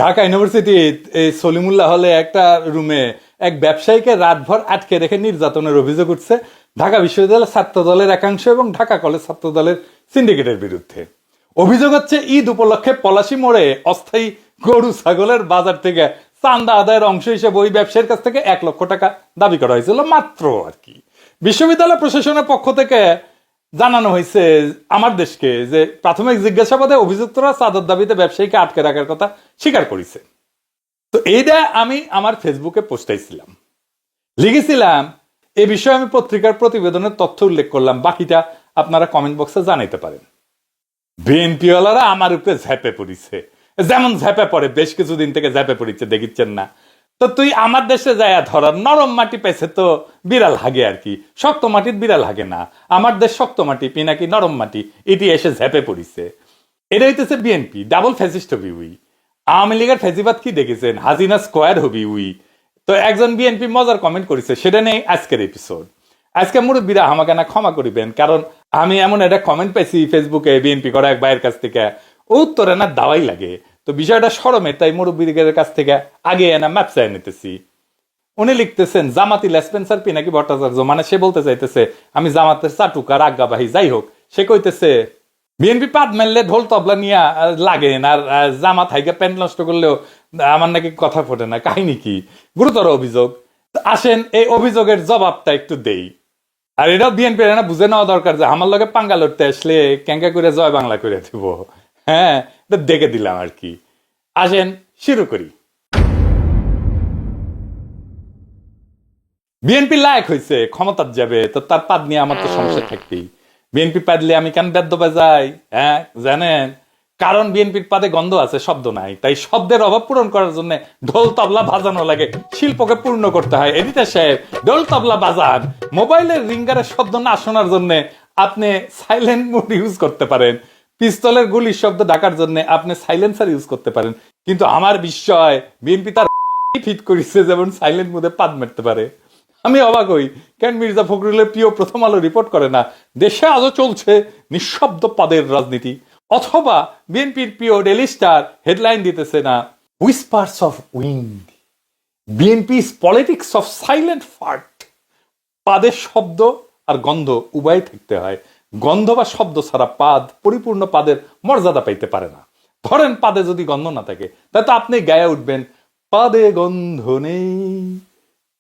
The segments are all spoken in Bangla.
ঢাকা ইউনিভার্সিটি এই সলিমুল্লাহ হলে একটা রুমে এক ব্যবসায়ীকে রাতভর আটকে রেখে নির্যাতনের অভিযোগ উঠছে ঢাকা বিশ্ববিদ্যালয়ের ছাত্র দলের একাংশ এবং ঢাকা কলেজ ছাত্র দলের সিন্ডিকেটের বিরুদ্ধে। অভিযোগ হচ্ছে ঈদ উপলক্ষে পলাশী মোড়ে অস্থায়ী গরু ছাগলের বাজার থেকে চান্দা আদায়ের অংশ হিসেবে ওই ব্যবসায়ীর কাছ থেকে 1 লক্ষ টাকা দাবি করা হয়েছিল মাত্র আর কি। বিশ্ববিদ্যালয় প্রশাসনের পক্ষ থেকে জানানো হয়েছে আমার দেশকে যে প্রাথমিক জিজ্ঞাসাবাদে অভিযুক্তরা চাঁদার দাবিতে ব্যবসায়ীকে আটকে রাখার কথা স্বীকার করেছে। তো এইটা আমি আমার ফেসবুকে পোস্টাইছিলাম, লিখেছিলাম এ বিষয়ে আমি পত্রিকার প্রতিবেদনের তথ্য উল্লেখ করলাম, বাকিটা আপনারা কমেন্ট বক্সে জানাইতে পারেন। বিএনপিওয়ালারা আমার উপরে ঝাঁপে পড়িছে, যেমন ঝাঁপে পড়ে বেশ কিছুদিন থেকে ঝাঁপে পড়িচ্ছে দেখিচ্ছেন না। তো তুই আমার দেশে যায় ধরার নরম মাটি পাইছে তো বিড়াল হাগে আর কি, শক্ত মাটির বিড়াল হাগে না। আমার দেশ শক্ত মাটি পিনাকি নরম মাটি, এটি এসে ঝাঁপে পড়িছে। এটা হইতেছে BNP double fascist hobby we. Awami লীগের ফ্যাসিবাদ কি দেখেছেন, হাসিনা স্কোয়ার হবি উই। তো একজন বিএনপি মজার কমেন্ট করেছে, সেটা নেই আজকের এপিসোড। আজকে মুরব্বীরা আমাকে না ক্ষমা করিবেন, কারণ আমি এমন একটা কমেন্ট পাইছি ফেসবুকে বিএনপি করা এক ভাইয়ের কাছ থেকে, উত্তরে না দাওয়াই লাগে। তো বিষয়টা সরমের, তাই মুরব্বীদের কাছ থেকে আগে এনা ম্যাপ চাই নিতেছি। উনি লিখতেছেন জামাতি লেসপেন্সার পিনাকি ভট্টাচার্য, মানে সে বলতে চাইতেছে আমি জামাতের চাটুকার আজ্ঞাবাহী। যাই হোক, সে কইতেছে বিএনপি পাদ মারলে ঢোল তবলা নিয়ে লাগেন, আর জামাত হাইকে প্যান্ট নষ্ট করলেও আমার নাকি কথা ফোটে না। কাহিনী কি? গুরুতর অভিযোগ। আসেন এই অভিযোগের জবাবটা একটু দেই। আর এটাও বিএনপি না বুঝে নেওয়া দরকার যে আমার লগে পাঙ্গা লড়তে আসলে ক্যাঙ্কা করে জয় বাংলা করে দিব। হ্যাঁ, এটা দেখে দিলাম আর কি। আসেন শুরু করি। বিএনপি লায়ক হয়েছে, ক্ষমতার যাবে, তো তার পাদ নিয়ে আমার তো সমস্যা থাকবেই। বিএনপি পাদলে আমি কেন বেদ্য বাজাই? হ্যাঁ জানেন, কারণ বিএনপির পাদে গন্ধ আছে, শব্দ নাই। তাই শব্দের অভাব পূরণ করার জন্য ঢোল তবলা বাজানো লাগে, শিল্পকে পূর্ণ করতে হয়। এডিটর সাহেব ঢোল তবলা বাজান। মোবাইলের রিঙ্গারের শব্দ না শোনার জন্য আপনি সাইলেন্ট মোড ইউজ করতে পারেন। পিস্তলের গুলির শব্দ ঢাকার জন্য আপনি সাইলেন্সার ইউজ করতে পারেন। কিন্তু আমার বিস্ময়, বিএনপি তার ফিট করেছে যেমন সাইলেন্ট মোডে পাদ মারতে পারে। আমি অবাক হই কেন মির্জা ফখরুলের প্রিয় প্রথম আলো রিপোর্ট করে না দেশে আজও চলছে নিঃশব্দ পাদের রাজনীতি, অথবা বিএনপির প্রিয় ডেইলি স্টার হেডলাইন দিতেছে না whispers of wind, BNP's politics of silent fart. পাদের শব্দ আর গন্ধ উভয় থাকতে হয়। গন্ধ বা শব্দ ছাড়া পাদ পরিপূর্ণ পাদের মর্যাদা পাইতে পারে না। ধরেন পাদে যদি গন্ধ না থাকে, তাহলে তো আপনি গায়ে উঠবেন পাদে গন্ধ নেই,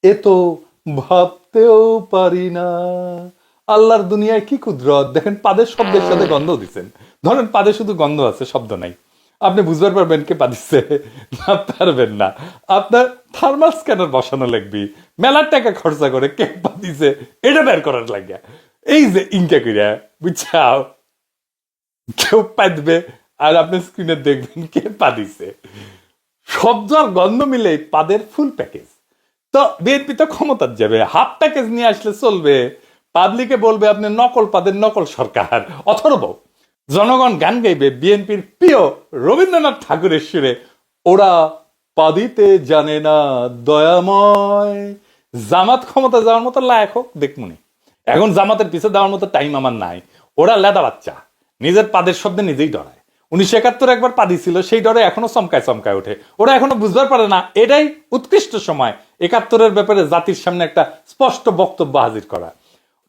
এ তো ভাবতেও পারি না। আল্লাহর দুনিয়ায় কি কুদরত, দেখেন পাদের শব্দের সাথে গন্ধ দিচ্ছেন। ধরেন পাদে শুধু গন্ধ আছে, শব্দ নাই, আপনি বুঝতে পারবেন কে পাদিচ্ছে না? পারবেন না। আপনার থার্মাল স্ক্যানার বসানো লাগবে, মেলার টাকা খরচা করে কে পাদিছে এটা বের করার লাগে। এই যে ইনকা কইরা বুঝছাও, কেউ পাদবে আর আপনি স্ক্রিনে দেখবেন কে পাদিছে। শব্দ আর গন্ধ মিলে পাদের ফুল প্যাকেজ। তো বিএনপি তো ক্ষমতার যাবে, হাফ প্যাকেজ নিয়ে আসলে চলবে? পাবলিকে বলবে আপনি নকল পাদের নকল সরকার। অথর্ব জনগণ গান গাইবে বিএনপির প্রিয় রবীন্দ্রনাথ ঠাকুরের সুরে, ওরা পাদিতে জানে না দয়াময়। জামাত ক্ষমতা যাওয়ার মতো লায়ক হোক দেখমুনি, এখন জামাতের পিছে দেওয়ার মতো টাইম আমার নাই। ওরা লেদা বাচ্চা, নিজের পাদের শব্দে নিজেই ডরায়। 1971 একবার পাদি ছিল, সেই ডরে এখনো চমকায় চমকায় ওঠে। ওরা এখনো বুঝতে পারে না এটাই উৎকৃষ্ট সময় 71-এর ব্যাপারে জাতির সামনে একটা স্পষ্ট বক্তব্য হাজির করা।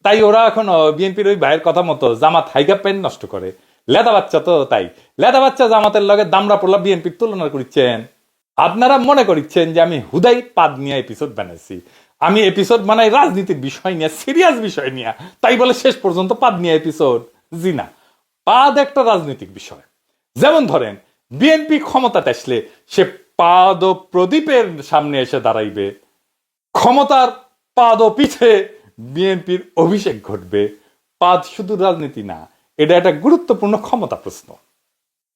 তাই ওরা এখনো বিএনপির ওই ভাইয়ের কথা মতো জামাত হাইগা প্যান্ট নষ্ট করে। লেদা বাচ্চা তো, তাই লেদা বাচ্চা জামাতের লগে দামরা পোলা বিএনপির তুলনা করছেন। আপনারা মনে করছেন যে আমি হুদাই পাদ নিয়ে এপিসোড বানাইছি। আমি এপিসোড বানাই রাজনীতির বিষয় নিয়ে, সিরিয়াস বিষয় নিয়ে, তাই বলে শেষ পর্যন্ত পাদ নিয়ে এপিসোড? জি না, পাদ একটা রাজনৈতিক বিষয়। যেমন ধরেন বিএনপি ক্ষমতাতে আসলে সে পাদ প্রদীপের সামনে এসে দাঁড়াইবে, ক্ষমতার পাদ পিছে বিএনপির অভিষেক ঘটবে। পাদ শুধু রাজনীতি না, এটা একটা গুরুত্বপূর্ণ ক্ষমতা প্রশ্ন।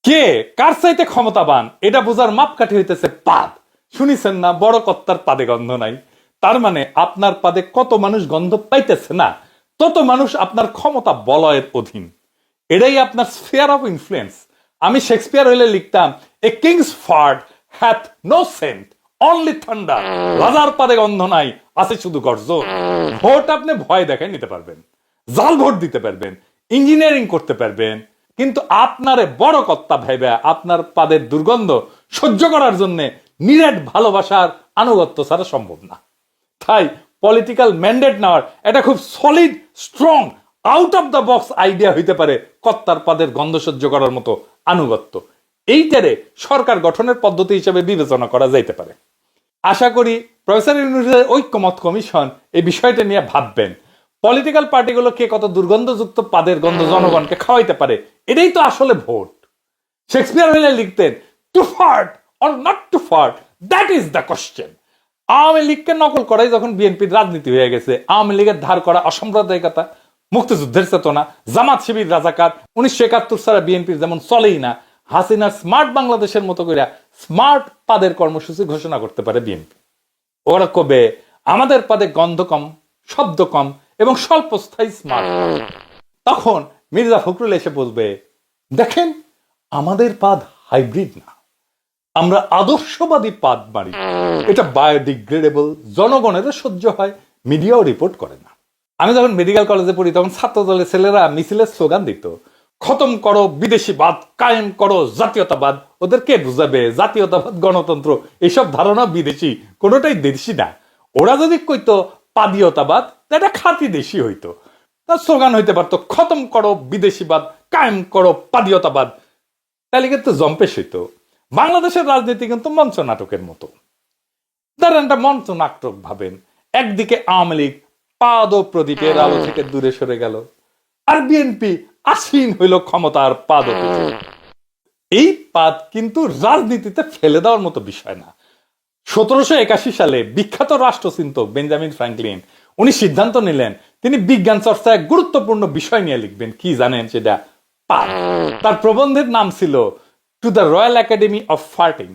কে কার চাইতে ক্ষমতাবান এটা বোঝার মাপকাঠি হইতেছে পাদ। শুনিছেন না বড় কর্তার পাদে গন্ধ নাই? তার মানে আপনার পাদে কত মানুষ গন্ধ পাইতেছে না, তত মানুষ আপনার ক্ষমতা বলয়ের অধীন। এটাই আপনার স্ফিয়ার অফ ইনফ্লুয়েন্স। আমি শেক্সপিয়ার হইলে লিখতাম a king's fart hath no scent only thunder. রাজার পাদে গন্ধ নাই, আছে শুধু গর্জন। ভোট আপনি ভয় দেখায় নিতে পারবেন, জাল ভোট দিতে পারবেন, ইঞ্জিনিয়ারিং করতে পারবেন, কিন্তু আপনারে বড় কর্তা ভাইবে আপনার পাদের দুর্গন্ধ সহ্য করার জন্য নিরেট ভালোবাসার আনুগত্য ছাড়া সম্ভব না। তাই পলিটিক্যাল ম্যান্ডেট নেওয়ার এটা খুব solid strong out of the box idea হইতে পারে কর্তার পাদের গন্ধ সহ্য করার মতো আনুগত্য। এইটারে সরকার গঠনের পদ্ধতি হিসেবে বিবেচনা করা যাইতে পারে। আশা করি প্রফেসর ইউনূসের ঐক্যমত কমিশন এই বিষয়টা নিয়ে ভাববেন। পলিটিক্যাল পার্টিগুলো কে কত দুর্গন্ধযুক্ত পাদের গন্ধ জনগণকে খাওয়াইতে পারে, এটাই তো আসলে ভোট। শেক্সপিয়ার হইলে লিখতেন, to fart or not to fart, that is the question. Awami লীগকে নকল করাই যখন বিএনপির রাজনীতি হয়ে গেছে, আওয়ামী লীগের ধার করা অসাম্প্রদায়িকতা, মুক্তিযুদ্ধের চেতনা, জামাত শিবির রাজাকার, 1971 ছাড়া বিএনপির যেমন চলেই না, হাসিনার স্মার্ট বাংলাদেশের মতো করে স্মার্ট পাদের কর্মসূচি ঘোষণা করতে পারে বিএনপি। ওরা কবে আমাদের পাদে গন্ধ কম, শব্দ কম এবং স্বল্পস্থায়ী স্মার্ট। তখন মির্জা ফখরুল এসে বলবে, দেখেন আমাদের পাদ হাইব্রিড না, আমরা আদর্শবাদী পাদ মারি, এটা বায়োডিগ্রেডেবল, জনগণেরও সহ্য হয়, মিডিয়াও রিপোর্ট করে না। আমি যখন মেডিকেল কলেজে পড়ি তখন ছাত্র দলের ছেলেরা মিছিলের স্লোগান দিত, খতম করো বিদেশিবাদ, কায়েম করো জাতীয়তাবাদ। ওদের কে বুঝাবে জাতীয়তাবাদ, গণতন্ত্র এসব ধারণা বিদেশি, কোনোটাই দেশি না। ওরা যদি কইতো পাদীয়তাবাদ, এটা খাঁটি দেশি হইতো। তার স্লোগান হইতে পারতো খতম করো বিদেশিবাদ, কায়েম করো পাদীয়তাবাদ, তাহলে কিন্তু জম্পেশ হইতো। বাংলাদেশের রাজনীতি কিন্তু মঞ্চ নাটকের মতো। ধরেন একটা মঞ্চ নাটক ভাবেন, একদিকে আওয়ামী লীগ পাদ ও প্রদীপের আলো থেকে দূরে সরে গেল, আর বিএনপি আসীন হইল ক্ষমতার পাদ। এই পাদ কিন্তু রাজনীতিতে ফেলে দেওয়ার মতো বিষয় না। 1781 সালে বিখ্যাত রাষ্ট্রচিন্তক বেঞ্জামিন ফ্রাঙ্কলিন উনি সিদ্ধান্ত নিলেন তিনি বিজ্ঞান চর্চায় গুরুত্বপূর্ণ বিষয় নিয়ে লিখবেন। কি জানেন সেটা? পাদ। তার প্রবন্ধের নাম ছিল to the royal academy of ফার্টিং।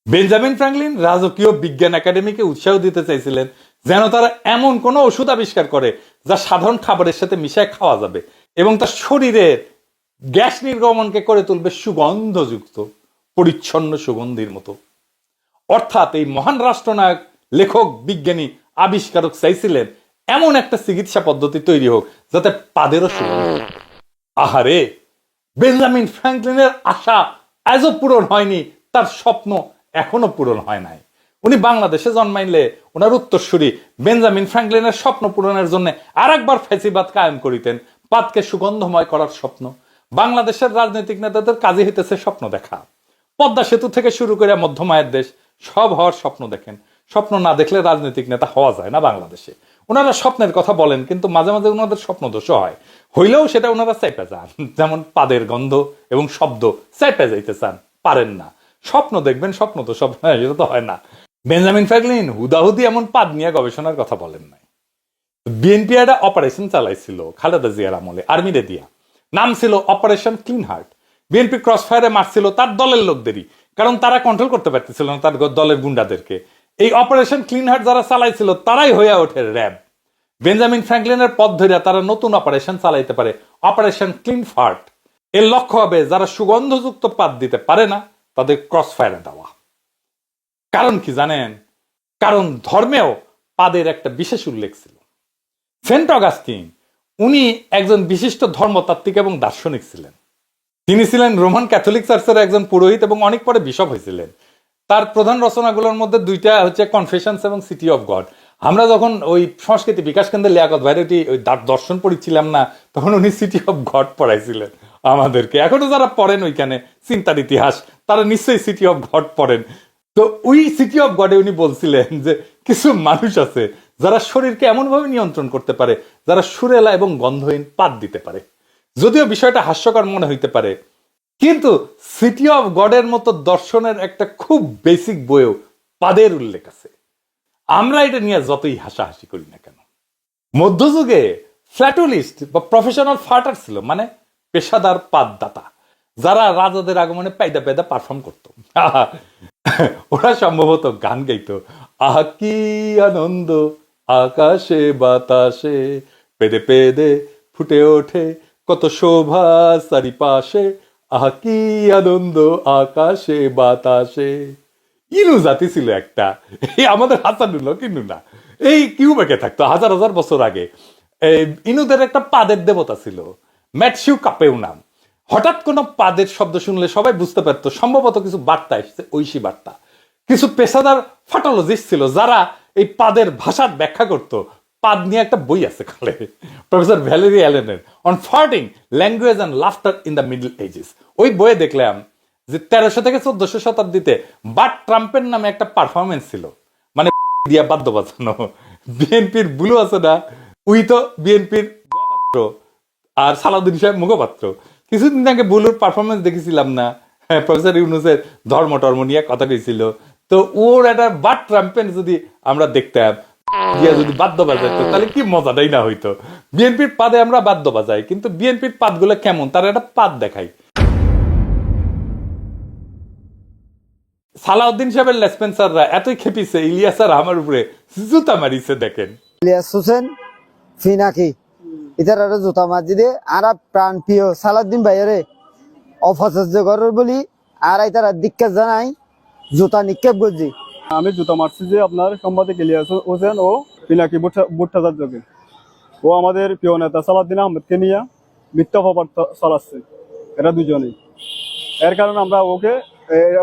Benjamin Franklin রাজকীয় বিজ্ঞান একাডেমিকে উৎসাহ দিতে চাইছিলেন যেন তারা এমন কোন ওষুধ আবিষ্কার করে যা সাধারণ খাবারের সাথে মিশায় খাওয়া যাবে এবং তার শরীরের গ্যাস নির্গমনকে করে তুলবে সুগন্ধযুক্ত, পরিচ্ছন্ন সুগন্ধির মতো। অর্থাৎ এই মহান রাষ্ট্রনায়ক, লেখক, বিজ্ঞানী, আবিষ্কারক চাইছিলেন এমন একটা চিকিৎসা পদ্ধতি তৈরি হোক যাতে পাদেরও সুগন্ধ। আহারে, বেঞ্জামিন ফ্রাঙ্কলিনের আশা আজও পূরণ হয়নি, তার স্বপ্ন এখনো পূরণ হয় নাই। উনি বাংলাদেশে জন্মাইলে ওনার উত্তরসূরি বেঞ্জামিন ফ্রাঙ্কলিনের স্বপ্ন পূরণের জন্য আর একবার ফ্যাসিবাদ কায়েম করিতেন। পাদকে সুগন্ধময় করার স্বপ্ন। বাংলাদেশের রাজনৈতিক নেতাদের কাজে হইতেছে স্বপ্ন দেখা। পদ্মা সেতু থেকে শুরু করে মধ্যমায়ের দেশ সব হওয়ার স্বপ্ন দেখেন। স্বপ্ন না দেখলে রাজনৈতিক নেতা হওয়া যায় না বাংলাদেশে। ওনারা স্বপ্নের কথা বলেন কিন্তু মাঝে মাঝে ওনাদের স্বপ্ন দোষও হয়, হইলেও সেটা ওনারা চাইপে যান। যেমন পাদের গন্ধ এবং শব্দ চাইপে যাইতে চান, পারেন না। স্বপ্ন দেখবেন, স্বপ্ন তো সব সেটা তো হয় না। বেঞ্জামিন ফ্রাঙ্কলিন হুদাহুদি এমন পাদ নিয়ে গবেষণার কথা বলেন নাই। বিএনপি একটা অপারেশন চালাইছিল খালেদা জিয়ার আমলে, আর্মিরে দিয়া, নাম ছিল operation clean heart. BNP cross ফায়ারে মারছিল তার দলের লোকদেরই, কারণ তারা কন্ট্রোল করতে পারতেছিল না তার দলের গুন্ডাদেরকে। এই অপারেশন ক্লিন হার্ট যারা চালাইছিল তারাই হইয়া ওঠে র্যাব। বেঞ্জামিন ফ্রাঙ্কলিনের পথ ধরে তারা নতুন অপারেশন চালাইতে পারে, অপারেশন ক্লিন ফার্ট। এর লক্ষ্য হবে যারা সুগন্ধযুক্ত পাদ দিতে পারে না তাদের ক্রস ফায়ারে দেওয়া। কারণ কি জানেন? কারণ ধর্মেও পাদের একটা বিশেষ উল্লেখ ছিল। সেন্ট অগাস্টিন উনি একজন বিশিষ্ট ধর্মতাত্ত্বিক এবং দার্শনিক ছিলেন। তিনি ছিলেন রোমান ক্যাথলিক চার্চের একজন পুরোহিত এবং অনেক পরে বিশপ হয়েছিলেন। তার প্রধান রচনাগুলোর মধ্যে দুইটা হচ্ছে কনফেশনস এবং সিটি অফ গড। আমরা যখন ওই সংস্কৃতি বিকাশ কেন্দ্রে লিয়াকত ভাইরেটি ওই দর্শন পড়িছিলাম না, তখন উনি সিটি অফ গড পড়াইছিলেন আমাদেরকে। এখনো যারা পড়েন ওইখানে চিন্তার ইতিহাস, তারা নিশ্চয়ই সিটি অফ গড পড়েন। তো ওই সিটি অফ গডে উনি বলছিলেন যে কিছু মানুষ আছে যারা শরীরকে এমনভাবে নিয়ন্ত্রণ করতে পারে, যারা সুরেলা এবং গন্ধহীন পাদ দিতে পারে। যদিও বিষয়টা হাস্যকর মনে হইতে পারে, কিন্তু সিটি অফ গডের মতো দর্শনের একটা খুব বেসিক বইয়েও পাদের উল্লেখ আছে। আমরা এটা নিয়ে যতই হাসাহাসি করি না কেন। মধ্যযুগে ফ্ল্যাটুলিস্ট বা প্রফেশনাল ফার্টার ছিল, মানে পেশাদার পাদদাতা, যারা রাজাদের আগমনে পায়দা পায়দা পারফর্ম করত। ওরা সম্ভবত গান গাইতো, আহা কি আনন্দ আকাশে বাতাসে, পেদে পেদে ফুটে ওঠে কত শোভা চারিপাশে, আহা কি আনন্দ আকাশে বাতাসে। ইনু জাতি ছিল একটা, এই আমাদের হাসানুল্লাহ কিন্তু না, এই কিউবেকে থাকতো হাজার হাজার বছর আগে। ইনুদের একটা পাদের দেবতা ছিল, ম্যাটসিউ কাপেউ নাম। হঠাৎ কোনো পাদের শব্দ শুনলে সবাই বুঝতে পারতো সম্ভবত কিছু বার্তা এসছে, ঐশী বার্তা। কিছু পেশাদার ফাটোলজিস্ট ছিল যারা এই পাদের ভাষার ব্যাখ্যা করত। পাদ নিয়ে একটা বই আছে কালে, প্রফেসর ভ্যালেরি অ্যালেনের on farting language and laughter in the middle ages. ওই বইয়ে দেখলাম যে 1300 থেকে 1400 শতাব্দীতে বাট ট্রাম্পের নামে একটা পারফরমেন্স ছিল, মানে দিয়া বাদ্য বাজানো। বিএনপির বুলু আছে না, উই তো বিএনপির মুখপাত্র আর সালাউদ্দিন সাহেব মুখপাত্র। কিছুদিন আগে বুলুর পারফরমেন্স দেখেছিলাম না, প্রফেসর ইউনুসের ধর্ম টর্ম নিয়ে কথা কইছিল। তো ওর একটা বাট ট্রাম্পেন যদি আমরা দেখতাম দিয়া যদি বাদ্য বাজাইতো তাহলে কি মজাটাই না হইতো। বিএনপির পাদে আমরা বাদ্য বাজাই, কিন্তু বিএনপির পাদগুলো কেমন তার একটা পাদ দেখাই। সালাউদ্দিন সাহেবের লেসপেন্সাররা এতই খেপিছে ইলিয়াস আর আমার উপরে জুতা মারিছে দেখেন। ইলিয়াস হোসেন ফিনাকি ইতার জুতা মাজি দিয়ে আর প্রাণ প্রিয় সালাউদ্দিন ভাইয়ারে অপচর্য করার বলি আর তারা দিক্কাত জানাই জুতা নিক্ষেপ করছি। আমি জুতা মারছি যে আপনার সাংবাদিক ইলিয়াস হোসেন ও পিনাকি ভট্টাচার্যকে। ও আমাদের প্রিয় নেতা সালাউদ্দিন আহমেদকে নিয়ে মিথ্যা অপবাদ চালাচ্ছে এরা দুজনেই। এর কারণে আমরা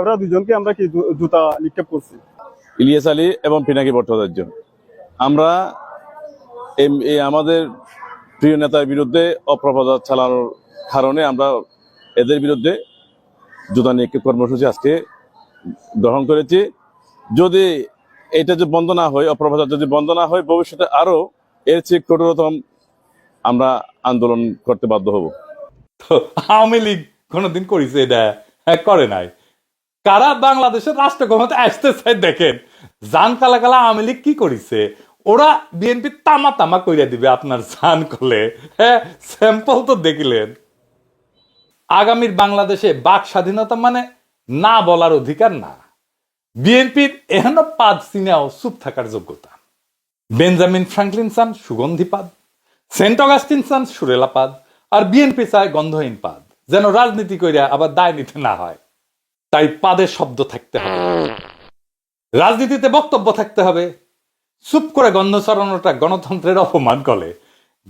ওরা দুজনকে আমরা কি জুতা নিক্ষেপ করছি। ইলিয়াস আলী এবং পিনাকি ভট্টাচার্য, আমরা আমাদের প্রিয় নেতার বিরুদ্ধে অপপ্রচার চালানোর কারণে আমরা এদের বিরুদ্ধে জুতা নিক্ষেপ কর্মসূচি আজকে গ্রহণ করেছি। যদি এটা যে বন্ধ না হয়, অপপ্রচার যদি বন্ধ না হয়, ভবিষ্যতে আরো এর চেয়ে কঠোরতম আমরা আন্দোলন করতে বাধ্য হব। তো আওয়ামী লীগ কোনোদিন করেছে এটা? হ্যাঁ, করে নাই। কারা বাংলাদেশের রাষ্ট্র ক্ষমতা আসতে চাই দেখেন, জান কালা কালা আওয়ামী লীগ কি করেছে, ওরা বিএনপি তামা তামা কইরা দিবে আপনার জান করলে। হ্যাঁ, স্যাম্পল তো দেখিলেন। আগামীর বাংলাদেশে বাক স্বাধীনতা মানে না বলার অধিকার না। বিএনপির এহেন পাদ চিনাও চুপ থাকার যোগ্যতা। বেঞ্জামিন ফ্রাঙ্কলিন চান সুগন্ধি পাদ, সেন্ট অগাস্টিন চান সুরেলা পাদ, আর বিএনপি চায় গন্ধহীন পাদ, যেন রাজনীতি কইরা আবার দায় নিতে না হয়। তাই পাদের শব্দ থাকতে হবে, রাজনীতিতে বক্তব্য থাকতে হবে। চুপ করে গন্ধ ছড়ানোটা গণতন্ত্রের অপমান করে।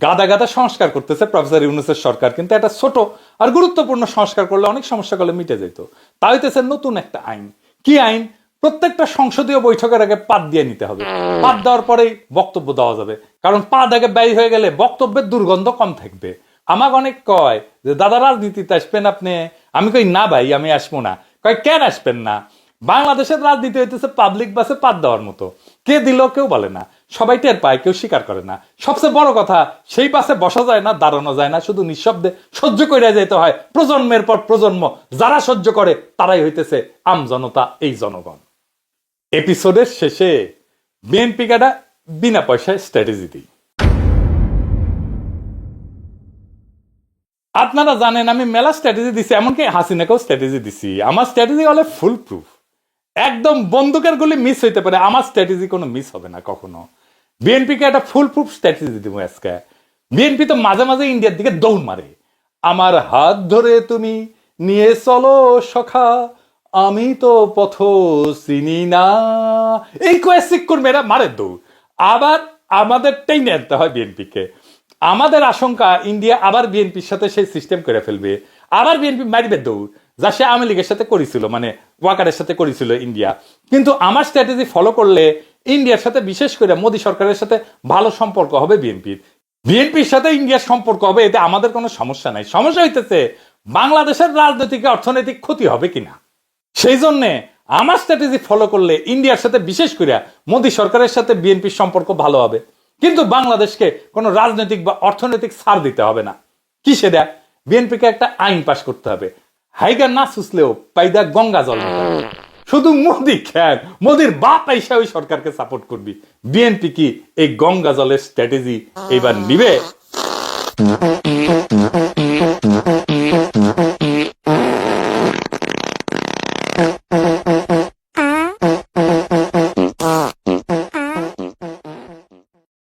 গাদা গাদা সংস্কার করতেছে প্রফেসর ইউনুসের সরকার, কিন্তু একটা ছোট আর গুরুত্বপূর্ণ সংস্কার করলে অনেক সমস্যা করলে মিটে যেত। তা হইতেছে নতুন একটা আইন। কি আইন? প্রত্যেকটা সংসদীয় বৈঠকের আগে পাদ দিয়ে নিতে হবে। পাদ দেওয়ার পরেই বক্তব্য দেওয়া যাবে, কারণ পাদ আগে ব্যয় হয়ে গেলে বক্তব্যের দুর্গন্ধ কম থাকবে। আমাকে অনেক কয় যে দাদা রাজনীতিতে আসবেন আপনি? আমি কই না ভাই, আমি আসবো না। কয় কেন আসবেন না? বাংলাদেশের রাজনীতি হইতেছে পাবলিক বাসে পাদ দেওয়ার মতো, কে দিল কেউ বলে না, সবাই টের পায়, কেউ স্বীকার করে না। সবচেয়ে বড় কথা, সেই বাসে বসা যায় না, দাঁড়ানো যায় না, শুধু নিঃশব্দে সহ্য করে যেতে হয় প্রজন্মের পর প্রজন্ম। যারা সহ্য করে তারাই হইতেছে আম জনতা, এই জনগণ। এপিসোডের শেষে বিএনপি কাটা বিনা পয়সায় স্ট্র্যাটেজি দিই। আপনারা জানেন আমি মেলা স্ট্র্যাটেজি দিছি, এমনকি হাসিনাকেও স্ট্র্যাটেজি দিছি। আমার স্ট্র্যাটেজি হলে ফুল প্রুফ, একদম বন্দুকের গুলি মিস হইতে পারে, আমার স্ট্র্যাটেজি কোনো মিস হবে না কখনো। বিএনপিকে একটা ফুল প্রুফ স্ট্র্যাটেজি দিব আজকে। বিএনপি তো মাঝে মাঝে ইন্ডিয়ার দিকে দৌড় মারে, আমার হাত ধরে তুমি নিয়ে চলো সখা, আমি তো পথ চিনি না, এই কোয়েসিক কর্মীরা মারে দৌড়। আবার আমাদের টেনে আনতে হয় বিএনপিকে। আমাদের আশঙ্কা ইন্ডিয়া আবার বিএনপির সাথে সেই সিস্টেম করে ফেলবে, আবার বিএনপি মারিবে দৌড়, যা সে আওয়ামী লীগের সাথে করেছিল, মানে ওয়াকারের সাথে করেছিল ইন্ডিয়া। কিন্তু আমার স্ট্র্যাটেজি ফলো করলে ইন্ডিয়ার সাথে, বিশেষ করে মোদী সরকারের সাথে ভালো সম্পর্ক হবে বিএনপির। বিএনপির সাথে ইন্ডিয়ার সম্পর্ক হবে, এতে আমাদের কোনো সমস্যা নাই। সমস্যা হইতেছে বাংলাদেশের রাজনৈতিক অর্থনৈতিক ক্ষতি হবে কিনা। সেই জন্যে আমার স্ট্র্যাটেজি ফলো করলে ইন্ডিয়ার সাথে, বিশেষ করে মোদী সরকারের সাথে বিএনপির সম্পর্ক ভালো হবে, কিন্তু বাংলাদেশকে কোনো রাজনৈতিক বা অর্থনৈতিক ছাড় দিতে হবে না। কি সেটা? বিএনপিকে একটা আইন পাশ করতে হবে, হাইগা না সুসলেও পাইদা গঙ্গা জল। শুধু মোদি খেয়াল, মোদির বাপ আইসা ওই সরকারকে সাপোর্ট করবি। বিএনপি কি এই গঙ্গা জলের স্ট্র্যাটেজি এবার নিবে?